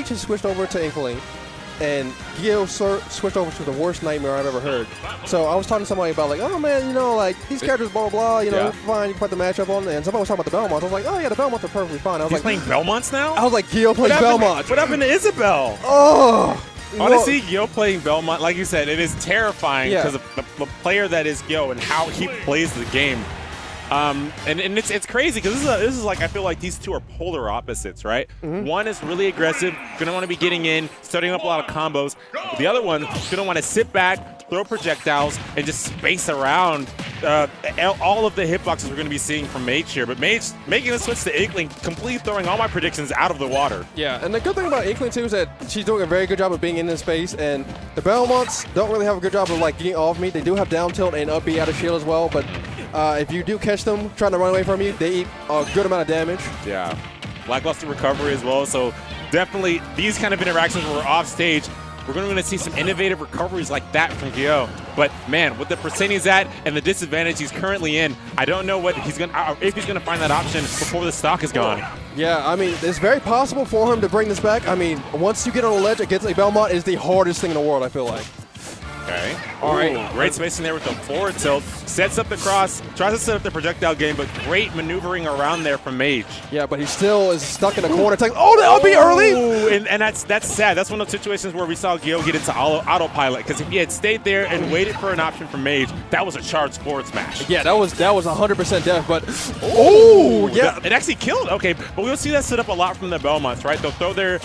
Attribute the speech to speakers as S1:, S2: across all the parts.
S1: Mage has switched over to Inkling, and Gil switched over to the worst nightmare I've ever heard. So I was talking to somebody about like, oh man, you know, like these characters, blah blah blah, you know, fine, you can put the matchup on, and somebody was talking about the Belmonts. I was like, oh yeah, the Belmonts are perfectly fine. I was
S2: He's
S1: like,
S2: playing Belmonts now?
S1: I was like, Gil plays Belmonts.
S2: What happened to Isabel?
S1: Oh.
S2: Honestly, Gil playing Belmont, like you said, it is terrifying because of the player that is Gil and how he plays the game. And it's crazy because this is like, I feel like these two are polar opposites, right? One is really aggressive, gonna want to be getting in, starting up a lot of combos. The other one gonna want to sit back, throw projectiles, and just space around all of the hitboxes we're gonna be seeing from Mage here. But Mage making the switch to Inkling, completely throwing all my predictions out of the water.
S1: Yeah, and the good thing about Inkling too is that she's doing a very good job of being in this space, and the Belmonts don't really have a good job of like getting off me. They do have down tilt and up B out of shield as well, but if you do catch them trying to run away from you, they eat a good amount of damage.
S2: Yeah, lackluster recovery as well. So definitely these kind of interactions when we're off stage, we're going to see some innovative recoveries like that from Gio. But man, with the percent he's at and the disadvantage he's currently in, I don't know what he's if he's going to find that option before the stock is gone.
S1: Yeah, I mean, it's very possible for him to bring this back. I mean, once you get on the ledge against a Belmont, is the hardest thing in the world, I feel like.
S2: Okay. All right. Great spacing there with the forward tilt. Sets up the cross, tries to set up the projectile game, but great maneuvering around there from Mage.
S1: Yeah, but he still is stuck in the corner. Oh, that'll be early!
S2: And that's sad. That's one of those situations where we saw Gio get into autopilot, because if he had stayed there and waited for an option from Mage, that was a charged forward smash.
S1: Yeah, that was 100% death, but oh, yeah.
S2: It actually killed. Okay, but we'll see that set up a lot from the Belmonts, right? They'll throw their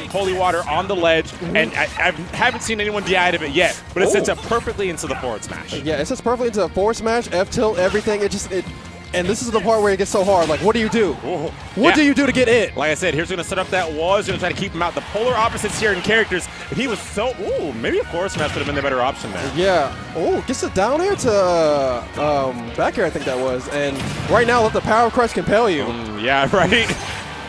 S2: holy water on the ledge, and I haven't seen anyone DI out of it yet. But it sets up perfectly into the forward smash.
S1: Yeah, it sets perfectly into a forward smash, F tilt, everything. And this is the part where it gets so hard. Like, what do you do? What do you do to get in?
S2: Like I said, here's going to set up that wall. He's going to try to keep him out. The polar opposites here in characters. And he was so, maybe a forward smash would have been the better option there.
S1: Yeah. Gets it down here to back air, I think that was. And right now, let the power of Christ compel you.
S2: Yeah, right.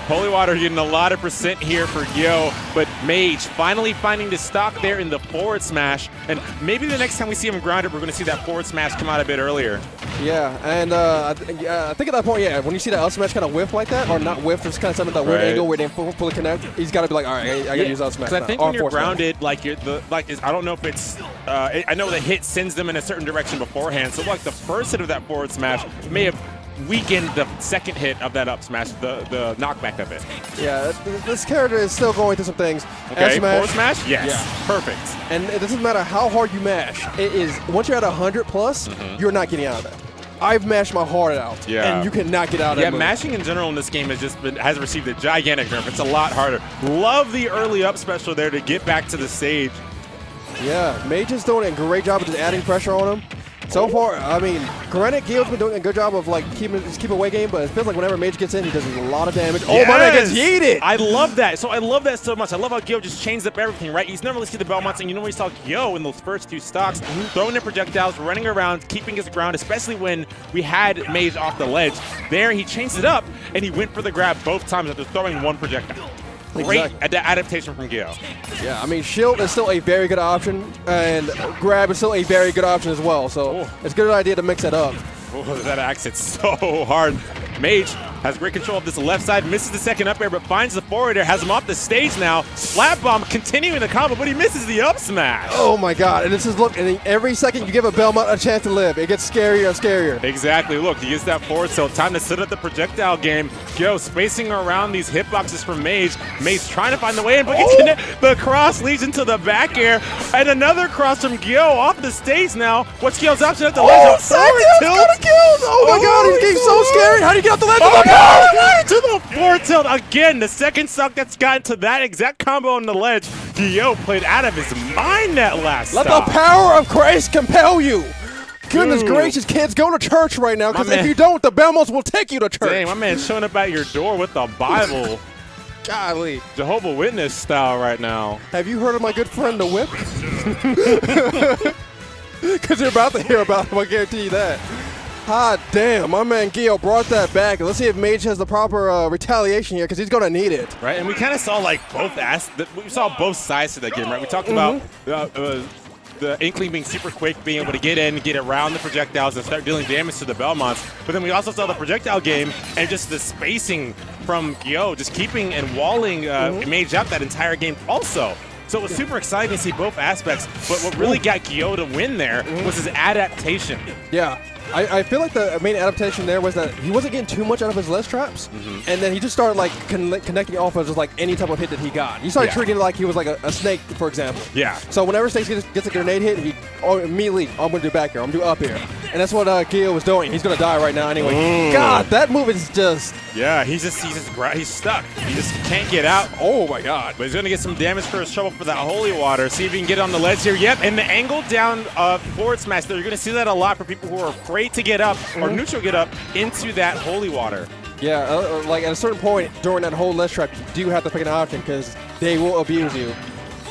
S2: Holy Water getting a lot of percent here for Gio, but Mage finally finding the stock there in the forward smash, and maybe the next time we see him grounded, we're going to see that forward smash come out a bit earlier.
S1: Yeah, and I think at that point, when you see that up smash kind of whiff like that, or not whiff, just kind of something that weird angle where they fully connect, he's got to be like, all right, I got to use up smash.
S2: Because I think when you're grounded, like I don't know if it's, I know the hit sends them in a certain direction beforehand, so like the first hit of that forward smash may have weakened the second hit of that up smash, the knockback of it.
S1: Yeah, this character is still going through some things.
S2: Okay, forward smash? Yes, perfect.
S1: And it doesn't matter how hard you mash. It is, once you're at 100 plus, you're not getting out of that. I've mashed my heart out, and you cannot get out of that move.
S2: Mashing in general in this game has received a gigantic nerf. It's a lot harder. Love the early up special there to get back to the stage.
S1: Yeah, Mage is doing a great job of just adding pressure on him. So far, I mean, granted, Gil's been doing a good job of like keeping away game, but it feels like whenever Mage gets in, he does a lot of damage. Oh, my man gets yeeted!
S2: I love that. So I love that so much. I love how Gil just changed up everything, right? You never really see the Belmonts, and you normally saw Gil in those first two stocks, throwing in projectiles, running around, keeping his ground, especially when we had Mage off the ledge. There, he changed it up, and he went for the grab both times after throwing one projectile. Great adaptation from Gil.
S1: Yeah, I mean, shield is still a very good option, and grab is still a very good option as well. So it's a good idea to mix it up.
S2: That axe hits so hard. Mage has great control of this left side, misses the second up air, but finds the forward air, has him off the stage now. Slap bomb continuing the combo, but he misses the up smash.
S1: Oh my god, and this is, look, and every second you give a Belmont a chance to live, it gets scarier and scarier.
S2: Exactly, look, he gets that forward tilt. Time to set up the projectile game. Gio spacing around these hitboxes from Mage. Mage trying to find the way in, but the cross leads into the back air, and another cross from Gio off the stage now. What's Gio's option at the ledge?
S1: Forward tilt! Oh my god, he's getting so scary. How do you get off the ledge?
S2: To the forward tilt again. The second stock that's gotten to that exact combo on the ledge. Gio played out of his mind that last
S1: stock. Let the power of Christ compel you. Goodness gracious, kids, go to church right now, because if you don't, the Belmonts will take you to church.
S2: Dang, my man's showing up at your door with the Bible.
S1: Golly.
S2: Jehovah's Witness style right now.
S1: Have you heard of my good friend, the Whip? Because you're about to hear about him, I guarantee you that. Hot damn, my man Gio brought that back. Let's see if Mage has the proper retaliation here, because he's going to need it.
S2: Right, and we kind of saw like we saw both sides to that game, right? We talked about the Inkling being super quick, being able to get in, get around the projectiles, and start dealing damage to the Belmonts. But then we also saw the projectile game and just the spacing from Gyo, just keeping and walling Mage up that entire game also. So it was super exciting to see both aspects, but what really got Gyo to win there was his adaptation.
S1: Yeah. I feel like the main adaptation there was that he wasn't getting too much out of his ledge traps, and then he just started like connecting off of just like any type of hit that he got. He started treating it like he was like a snake, for example.
S2: Yeah.
S1: So whenever Snake gets a grenade hit, he immediately, I'm going to do back here, I'm going to do up here. And that's what Gyo was doing. He's going to die right now anyway. God, that move is just...
S2: Yeah, he's stuck. He just can't get out.
S1: Oh my God.
S2: But he's going to get some damage for his trouble for that holy water. See if he can get on the ledge here. Yep, and the angle down forward smash there. You're going to see that a lot for people who are afraid to get up or neutral get up into that holy water.
S1: Yeah, like at a certain point during that whole ledge trap, you do have to pick an option because they will abuse you.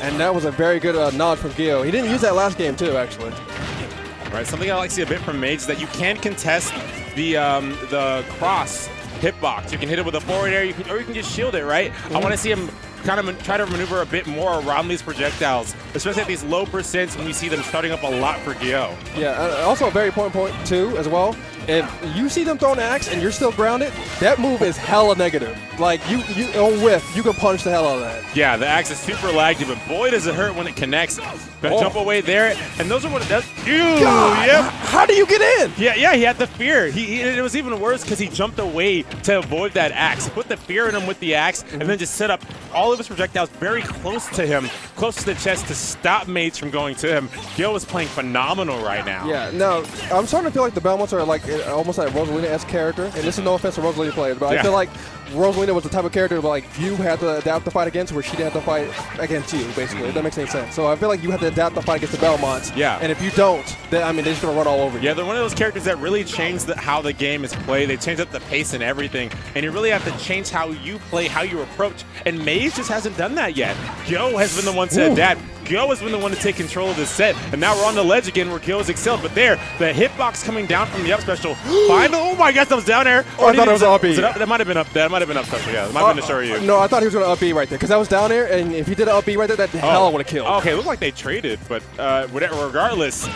S1: And that was a very good nod from Gyo. He didn't use that last game too, actually.
S2: Right, something I like to see a bit from Mage is that you can contest the cross hitbox. You can hit it with a forward air, or you can just shield it, right? I want to see him kind of try to maneuver a bit more around these projectiles, especially at these low percents when we see them starting up a lot for Gyo.
S1: Yeah, also a very important point too as well. If you see them throw an axe and you're still grounded, that move is hella negative. Like you on whiff, you can punch the hell out of that.
S2: Yeah, the axe is super laggy, but boy does it hurt when it connects. Gonna jump away there, and those are what it does.
S1: God,
S2: yep.
S1: How do you get in?
S2: Yeah, he had the fear. It was even worse because he jumped away to avoid that axe. He put the fear in him with the axe, and then just set up all of his projectiles very close to him, close to the chest to stop Mage from going to him. Gyo is playing phenomenal right now.
S1: Yeah, no, I'm starting to feel like the Belmonts are like almost like Rosalina-esque character, and this is no offense to Rosalina players, but I feel like Rosalina was the type of character where like you had to adapt the fight against, where she didn't have to fight against you, basically. If that makes any sense. So I feel like you have to adapt the fight against the Belmonts.
S2: Yeah.
S1: And if you don't, then I mean they're just gonna run all over you.
S2: Yeah, they're one of those characters that really change how the game is played. They change up the pace and everything, and you really have to change how you play, how you approach. And Mage just hasn't done that yet. Gyo has been the one to adapt. Gyo has been the one to take control of this set, and now we're on the ledge again where Gyo has excelled. But there, the hitbox coming down from the up special. Oh my gosh, that was down air.
S1: Oh, I thought it was up B.
S2: That might have been up. That might have been up special. Yeah, that might have been to show you.
S1: No, I thought he was going to up B right there because that was down there, and if he did an up B right there, that hell would have killed.
S2: Okay, it looked like they traded, but regardless,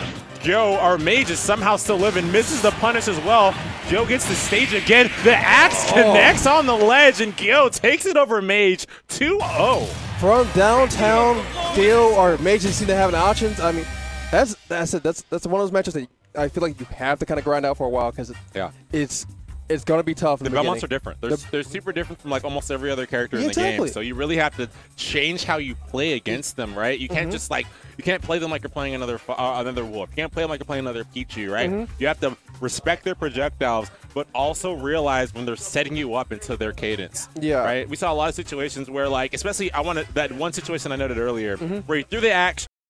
S2: Gyo, our Mage, is somehow still living, misses the punish as well. Gyo gets the stage again. The axe connects on the ledge, and Gyo takes it over Mage 2-0.
S1: From downtown, Gyo or Mage seem to have an options. I mean, that's one of those matches that I feel like you have to kind of grind out for a while because it's going to be tough.
S2: The Belmonts are different. They're super different from like almost every other character in the game. So you really have to change how you play against them, right? You can't just like you can't play them like you're playing another wolf. You can't play them like you're playing another Pichu, right? You have to respect their projectiles, but also realize when they're setting you up into their cadence. Yeah. Right. We saw a lot of situations where, like, especially that one situation I noted earlier, where he threw the axe,